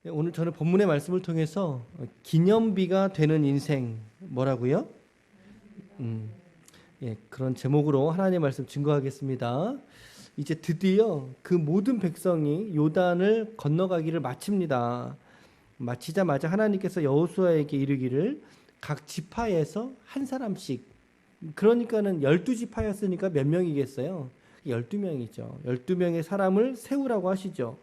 오늘 저는 본문의 말씀을 통해서 기념비가 되는 인생 뭐라고요? 그런 제목으로 하나님의 말씀 증거하겠습니다. 이제 드디어 그 모든 백성이 요단을 건너가기를 마칩니다. 마치자마자 하나님께서 여호수아에게 이르기를 각 지파에서 한 사람씩, 그러니까는 12지파였으니까 몇 명이겠어요? 12명이죠. 12명의 사람을 세우라고 하시죠.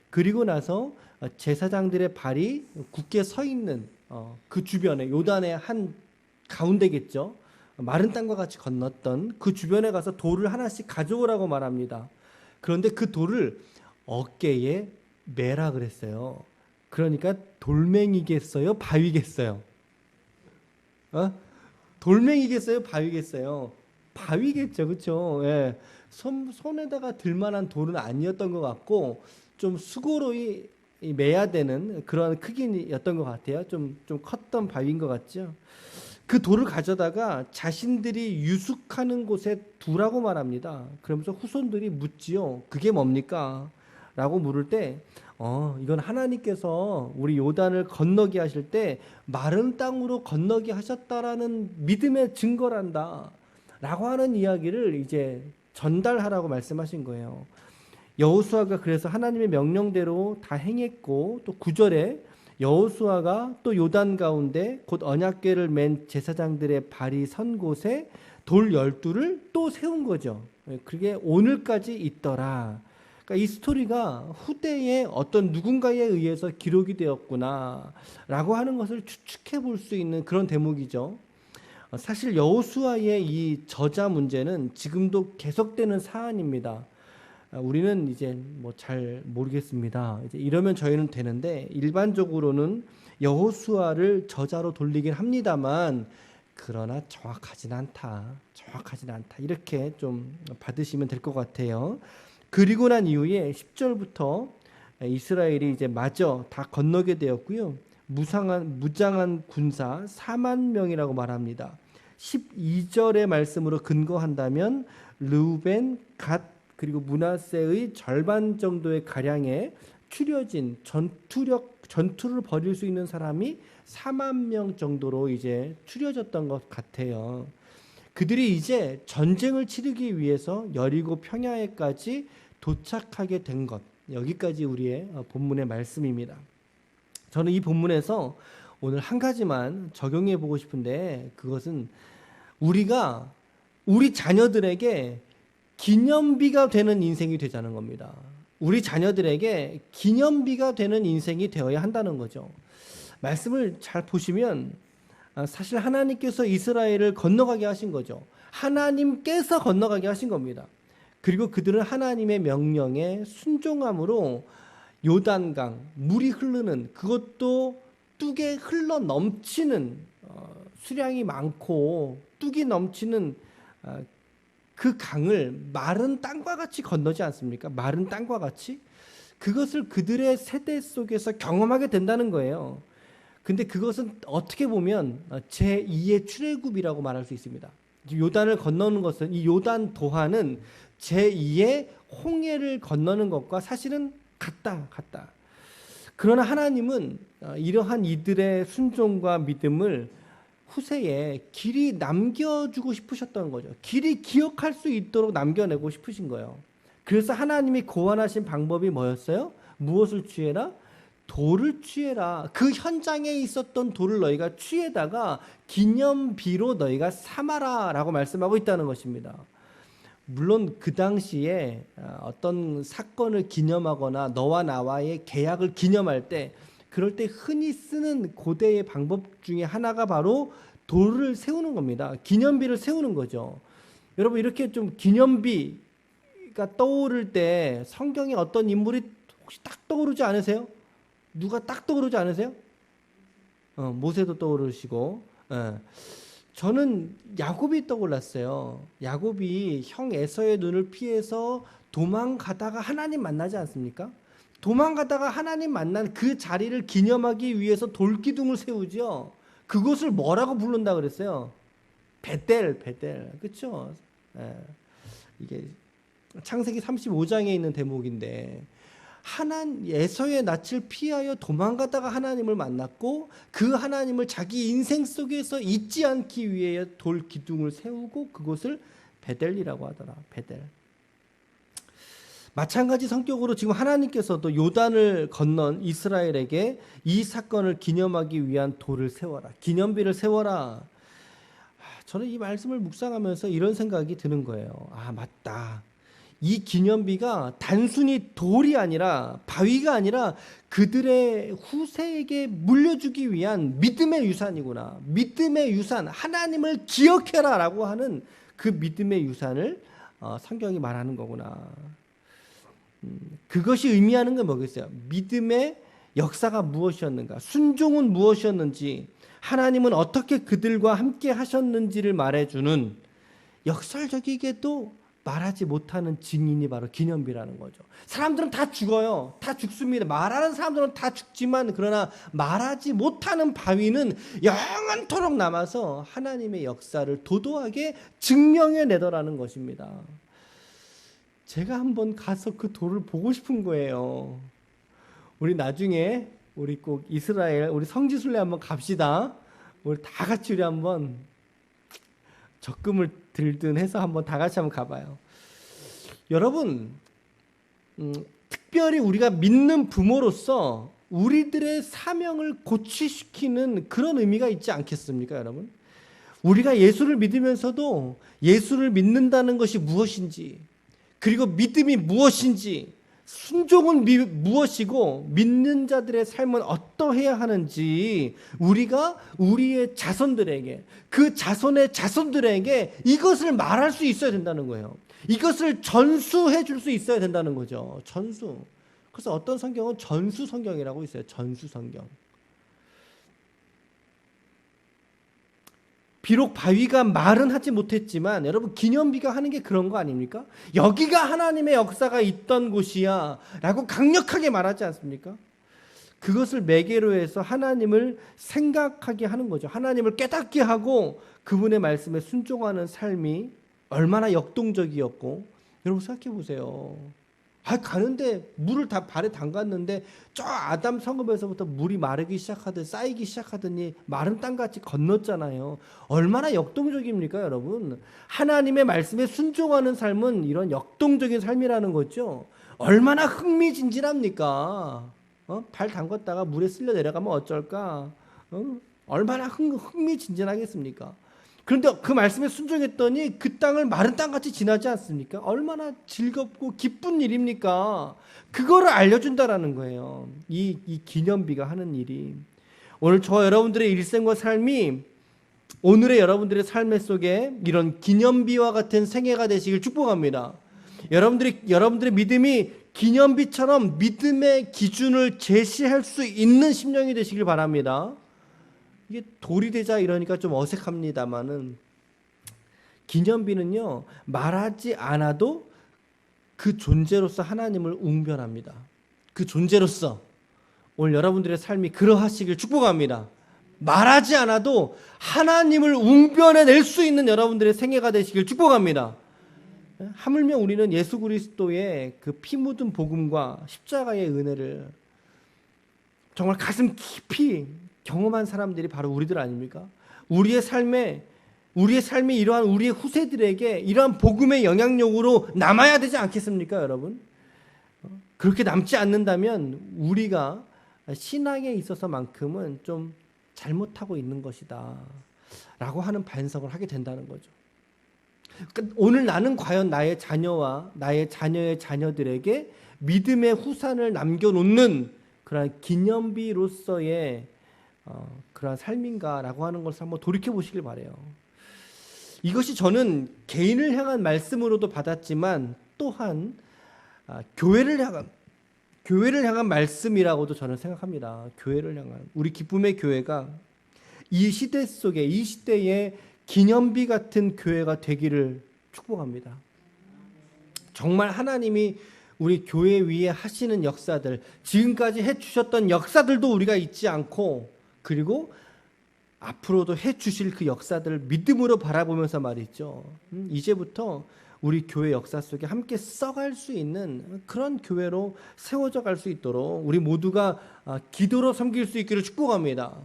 그리고 나서 제사장들의 발이 굳게 서 있는 그 주변에, 요단의 한 가운데겠죠. 마른 땅과 같이 건넜던 그 주변에 가서 돌을 하나씩 가져오라고 말합니다. 그런데 그 돌을 어깨에 매라 그랬어요. 그러니까 돌멩이겠어요? 바위겠어요? 돌멩이겠어요? 바위겠어요? 바위겠죠, 그렇죠? 예. 손에다가 들만한 돌은 아니었던 것 같고 좀 수고로이 매야 되는 그런 크기였던 것 같아요. 좀 컸던 바위인 것 같죠. 그 돌을 가져다가 자신들이 유숙하는 곳에 두라고 말합니다. 그러면서 후손들이 묻지요. 그게 뭡니까? 라고 물을 때 이건 하나님께서 우리 요단을 건너게 하실 때 마른 땅으로 건너게 하셨다라는 믿음의 증거란다 라고 하는 이야기를 이제 전달하라고 말씀하신 거예요. 여호수아가 그래서 하나님의 명령대로 다 행했고, 또 9절에 여호수아가 또 요단 가운데 곧 언약궤를 맨 제사장들의 발이 선 곳에 돌 12를 또 세운 거죠. 그게 오늘까지 있더라. 그러니까 이 스토리가 후대에 어떤 누군가에 의해서 기록이 되었구나 라고 하는 것을 추측해 볼 수 있는 그런 대목이죠. 사실 여호수아의 이 저자 문제는 지금도 계속되는 사안입니다. 우리는 이제 뭐 잘 모르겠습니다. 이제 이러면 저희는 되는데, 일반적으로는 여호수아를 저자로 돌리긴 합니다만 그러나 정확하진 않다. 이렇게 좀 받으시면 될 것 같아요. 그리고 난 이후에 10절부터 이스라엘이 이제 마저 다 건너게 되었고요. 무장한 군사 4만 명이라고 말합니다. 12절의 말씀으로 근거한다면 르우벤, 갓 그리고 므낫세의 절반 정도의 가량의 추려진 전투를 벌일 수 있는 사람이 4만 명 정도로 이제 추려졌던 것 같아요. 그들이 이제 전쟁을 치르기 위해서 여리고 평야에까지 도착하게 된 것, 여기까지 우리의 본문의 말씀입니다. 저는 이 본문에서 오늘 한 가지만 적용해 보고 싶은데, 그것은 우리가 우리 자녀들에게 기념비가 되는 인생이 되자는 겁니다. 우리 자녀들에게 기념비가 되는 인생이 되어야 한다는 거죠. 말씀을 잘 보시면 사실 하나님께서 이스라엘을 건너가게 하신 거죠. 하나님께서 건너가게 하신 겁니다. 그리고 그들은 하나님의 명령에 순종함으로 요단강, 물이 흐르는, 그것도 뚝에 흘러 넘치는, 수량이 많고 뚝이 넘치는 그 강을 마른 땅과 같이 건너지 않습니까? 마른 땅과 같이 그것을 그들의 세대 속에서 경험하게 된다는 거예요. 근데 그것은 어떻게 보면 제2의 출애굽이라고 말할 수 있습니다. 요단을 건너는 것은, 이 요단 도하는 제2의 홍해를 건너는 것과 사실은 같다. 그러나 하나님은 이러한 이들의 순종과 믿음을 후세에 길이 남겨주고 싶으셨던 거죠. 길이 기억할 수 있도록 남겨내고 싶으신 거예요. 그래서 하나님이 고안하신 방법이 뭐였어요? 무엇을 취해라? 돌을 취해라. 그 현장에 있었던 돌을 너희가 취해다가 기념비로 너희가 삼아라 라고 말씀하고 있다는 것입니다. 물론 그 당시에 어떤 사건을 기념하거나 너와 나와의 계약을 기념할 때, 그럴 때 흔히 쓰는 고대의 방법 중에 하나가 바로 돌을 세우는 겁니다. 기념비를 세우는 거죠. 여러분, 이렇게 좀 기념비가 떠오를 때 성경에 어떤 인물이 혹시 딱 떠오르지 않으세요? 누가 딱 떠오르지 않으세요? 모세도 떠오르시고, 저는 야곱이 떠올랐어요. 야곱이 형 에서의 눈을 피해서 도망가다가 하나님 만나지 않습니까? 도망가다가 하나님 만난 그 자리를 기념하기 위해서 돌기둥을 세우죠. 그것을 뭐라고 부른다 그랬어요? 베델. 그렇죠? 이게 창세기 35장에 있는 대목인데, 에서의 낯을 피하여 도망가다가 하나님을 만났고 그 하나님을 자기 인생 속에서 잊지 않기 위해 돌 기둥을 세우고 그곳을 베델이라고 하더라. 베델. 마찬가지 성격으로 지금 하나님께서도 요단을 건넌 이스라엘에게 이 사건을 기념하기 위한 돌을 세워라. 기념비를 세워라. 저는 이 말씀을 묵상하면서 이런 생각이 드는 거예요. 아, 맞다. 이 기념비가 단순히 돌이 아니라 바위가 아니라 그들의 후세에게 물려주기 위한 믿음의 유산이구나. 믿음의 유산, 하나님을 기억해라 라고 하는 그 믿음의 유산을 성경이 말하는 거구나. 그것이 의미하는 건 뭐겠어요? 믿음의 역사가 무엇이었는가? 순종은 무엇이었는지, 하나님은 어떻게 그들과 함께 하셨는지를 말해주는 역설적이게도 말하지 못하는 증인이 바로 기념비라는 거죠. 사람들은 다 죽어요. 다 죽습니다. 말하는 사람들은 다 죽지만 그러나 말하지 못하는 바위는 영원토록 남아서 하나님의 역사를 도도하게 증명해내더라는 것입니다. 제가 한번 가서 그 돌을 보고 싶은 거예요. 우리 나중에 우리 꼭 이스라엘 우리 성지순례 한번 갑시다. 우리 다 같이 우리 한번 적금을 들든 해서 한번 다 같이 한번 가봐요. 여러분, 특별히 우리가 믿는 부모로서 우리들의 사명을 고취시키는 그런 의미가 있지 않겠습니까, 여러분? 우리가 예수를 믿으면서도 예수를 믿는다는 것이 무엇인지, 그리고 믿음이 무엇인지, 순종은 무엇이고 믿는 자들의 삶은 어떠해야 하는지 우리가 우리의 자손들에게, 그 자손의 자손들에게 이것을 말할 수 있어야 된다는 거예요. 이것을 전수해 줄 수 있어야 된다는 거죠. 전수. 그래서 어떤 성경은 전수 성경이라고 있어요. 전수 성경. 비록 바위가 말은 하지 못했지만 여러분, 기념비가 하는 게 그런 거 아닙니까? 여기가 하나님의 역사가 있던 곳이야 라고 강력하게 말하지 않습니까? 그것을 매개로 해서 하나님을 생각하게 하는 거죠. 하나님을 깨닫게 하고 그분의 말씀에 순종하는 삶이 얼마나 역동적이었고, 여러분 생각해 보세요. 가는데 물을 다 발에 담갔는데 저 아담 성읍에서부터 물이 마르기 시작하더니 쌓이기 시작하더니 마른 땅같이 건넜잖아요. 얼마나 역동적입니까, 여러분? 하나님의 말씀에 순종하는 삶은 이런 역동적인 삶이라는 거죠. 얼마나 흥미진진합니까? 발 담갔다가 물에 쓸려 내려가면 어쩔까? 얼마나 흥미진진하겠습니까? 그런데 그 말씀에 순종했더니 그 땅을 마른 땅같이 지나지 않습니까? 얼마나 즐겁고 기쁜 일입니까? 그거를 알려준다라는 거예요. 이 기념비가 하는 일이. 오늘 저와 여러분들의 일생과 삶이 오늘의 여러분들의 삶 속에 이런 기념비와 같은 생애가 되시길 축복합니다. 여러분들의 믿음이 기념비처럼 믿음의 기준을 제시할 수 있는 심령이 되시길 바랍니다. 이게 돌이 되자 이러니까 좀 어색합니다만은, 기념비는요 말하지 않아도 그 존재로서 하나님을 웅변합니다. 그 존재로서 오늘 여러분들의 삶이 그러하시길 축복합니다. 말하지 않아도 하나님을 웅변해낼 수 있는 여러분들의 생애가 되시길 축복합니다. 하물며 우리는 예수 그리스도의 그 피 묻은 복음과 십자가의 은혜를 정말 가슴 깊이 경험한 사람들이 바로 우리들 아닙니까? 우리의 삶이 이러한 우리의 후세들에게 이러한 복음의 영향력으로 남아야 되지 않겠습니까, 여러분? 그렇게 남지 않는다면 우리가 신앙에 있어서만큼은 좀 잘못하고 있는 것이다 라고 하는 반성을 하게 된다는 거죠. 오늘 나는 과연 나의 자녀와 나의 자녀의 자녀들에게 믿음의 후산을 남겨놓는 그런 기념비로서의 그런 삶인가라고 하는 것을 한번 돌이켜 보시길 바라요. 이것이 저는 개인을 향한 말씀으로도 받았지만 또한 교회를 향한 말씀이라고도 저는 생각합니다. 교회를 향한, 우리 기쁨의 교회가 이 시대 속에, 이 시대에 기념비 같은 교회가 되기를 축복합니다. 정말 하나님이 우리 교회 위에 하시는 역사들, 지금까지 해주셨던 역사들도 우리가 잊지 않고, 그리고 앞으로도 해주실 그 역사들을 믿음으로 바라보면서 말이죠. 이제부터 우리 교회 역사 속에 함께 써갈 수 있는 그런 교회로 세워져 갈 수 있도록 우리 모두가 기도로 섬길 수 있기를 축복합니다.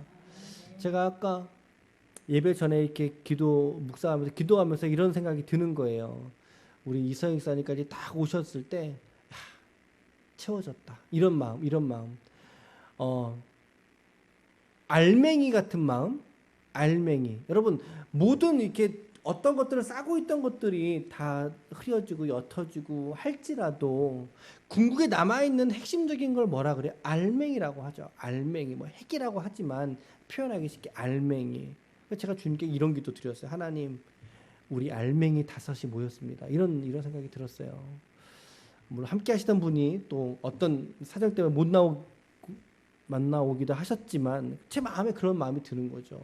제가 아까 예배 전에 이렇게 묵상하면서 기도하면서 이런 생각이 드는 거예요. 우리 이서영 목사님까지 딱 오셨을 때 채워졌다. 이런 마음. 알맹이 같은 마음. 알맹이. 여러분, 모든 이렇게 어떤 것들을 싸고 있던 것들이 다 흐려지고 옅어지고 할지라도 궁극에 남아있는 핵심적인 걸 뭐라 그래요? 알맹이라고 하죠. 알맹이. 뭐 핵이라고 하지만 표현하기 쉽게 알맹이. 제가 주님께 이런 기도 드렸어요. 하나님, 우리 알맹이 5이 모였습니다. 이런 생각이 들었어요. 물론 함께 하시던 분이 또 어떤 사정 때문에 만나오기도 하셨지만 제 마음에 그런 마음이 드는 거죠.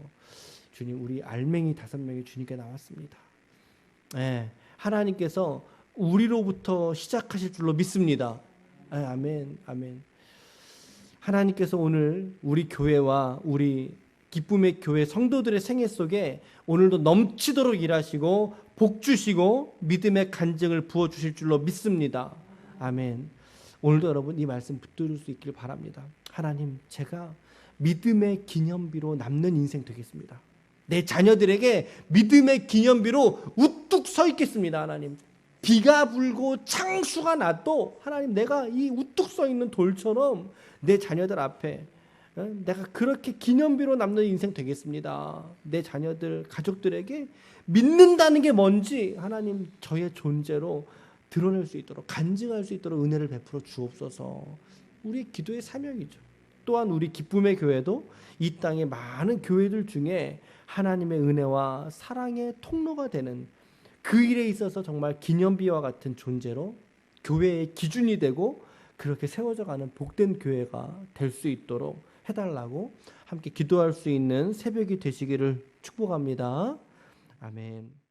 주님, 우리 알맹이 5명이 주님께 나왔습니다. 네, 하나님께서 우리로부터 시작하실 줄로 믿습니다. 네, 아멘. 하나님께서 오늘 우리 교회와 우리 기쁨의 교회 성도들의 생애 속에 오늘도 넘치도록 일하시고 복 주시고 믿음의 간증을 부어주실 줄로 믿습니다. 아멘. 오늘도 여러분 이 말씀 붙들을 수 있기를 바랍니다. 하나님, 제가 믿음의 기념비로 남는 인생 되겠습니다. 내 자녀들에게 믿음의 기념비로 우뚝 서 있겠습니다. 하나님, 비가 불고 창수가 나도 하나님, 내가 이 우뚝 서 있는 돌처럼 내 자녀들 앞에 내가 그렇게 기념비로 남는 인생 되겠습니다. 내 자녀들, 가족들에게 믿는다는 게 뭔지 하나님, 저의 존재로 드러낼 수 있도록, 간증할 수 있도록 은혜를 베풀어 주옵소서. 우리 기도의 사명이죠. 또한 우리 기쁨의 교회도 이 땅의 많은 교회들 중에 하나님의 은혜와 사랑의 통로가 되는 그 일에 있어서 정말 기념비와 같은 존재로 교회의 기준이 되고 그렇게 세워져 가는 복된 교회가 될 수 있도록 해달라고 함께 기도할 수 있는 새벽이 되시기를 축복합니다. 아멘.